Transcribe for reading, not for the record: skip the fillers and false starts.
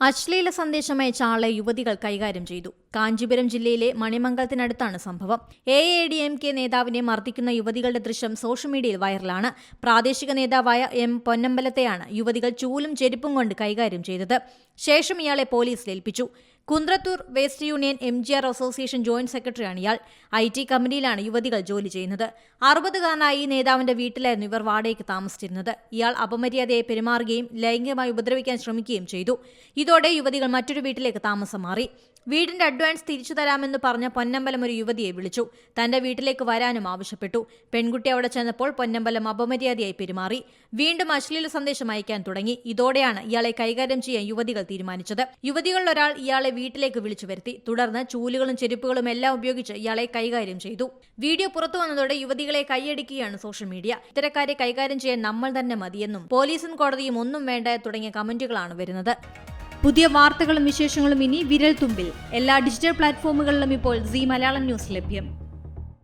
അശ്ലീല സന്ദേശം അയച്ച ആളെ യുവതികൾ കൈകാര്യം ചെയ്തു. കാഞ്ചീപുരം ജില്ലയിലെ മണിമംഗലത്തിനടുത്താണ് സംഭവം. AADMK നേതാവിനെ മർദ്ദിക്കുന്ന യുവതികളുടെ ദൃശ്യം സോഷ്യൽ മീഡിയയിൽ വൈറലാണ്. പ്രാദേശിക നേതാവായ M. പൊന്നമ്പലത്തെയാണ് യുവതികൾ ചൂലും ചെരുപ്പും കൊണ്ട് കൈകാര്യം ചെയ്തത്. ശേഷം ഇയാളെ പോലീസിൽ ഏൽപ്പിച്ചു. Kunrathur west union MGR association joint സെക്രട്ടറിയാണ് ഇയാൾ. IT കമ്പനിയിലാണ് യുവതികൾ ജോലി ചെയ്യുന്നത്. 60-കാരനായ ഈ നേതാവിന്റെ വീട്ടിലായിരുന്നു ഇവർ വാടകയ്ക്ക് താമസിച്ചിരുന്നത്. ഇയാൾ അപമര്യാദയായി പെരുമാറുകയും ലൈംഗികമായി ഉപദ്രവിക്കാൻ ശ്രമിക്കുകയും ചെയ്തു. ഇതോടെ യുവതികൾ മറ്റൊരു വീട്ടിലേക്ക് താമസം മാറി. വീടിന്റെ അഡ്വാൻസ് തിരിച്ചു തരാമെന്ന് പറഞ്ഞ പൊന്നമ്പലം ഒരു യുവതിയെ വിളിച്ചു. തന്റെ വീട്ടിലേക്ക് വരാനും ആവശ്യപ്പെട്ടു. പെൺകുട്ടി അവിടെ ചെന്നപ്പോൾ പൊന്നമ്പലം അപമര്യാദയായി പെരുമാറി. വീണ്ടും അശ്ലീല സന്ദേശം അയക്കാൻ തുടങ്ങി. ഇതോടെയാണ് ഇയാളെ കൈകാര്യം ചെയ്യാൻ യുവതികൾ തീരുമാനിച്ചത്. യുവതികളിൽ ഒരാൾ ഇയാളെ വീട്ടിലേക്ക് വിളിച്ചു വരുത്തി. തുടർന്ന് ചൂലുകളും ചെരുപ്പുകളും എല്ലാം ഉപയോഗിച്ച് ഇയാളെ കൈകാര്യം ചെയ്തു. വീഡിയോ പുറത്തു വന്നതോടെ യുവതികളെ കൈയടിക്കുകയാണ് സോഷ്യൽ മീഡിയ. ഇത്തരക്കാരെ കൈകാര്യം ചെയ്യാൻ നമ്മൾ തന്നെ മതിയെന്നും പോലീസും കോടതിയും ഒന്നും വേണ്ട തുടങ്ങിയ കമന്റുകളാണ് വരുന്നത്. പുതിയ വാർത്തകളും വിശേഷങ്ങളും ഇനി വിരൽ തുമ്പിൽ. എല്ലാ ഡിജിറ്റൽ പ്ലാറ്റ്ഫോമുകളിലും ഇപ്പോൾ സീ മലയാളം ന്യൂസ് ലഭ്യം.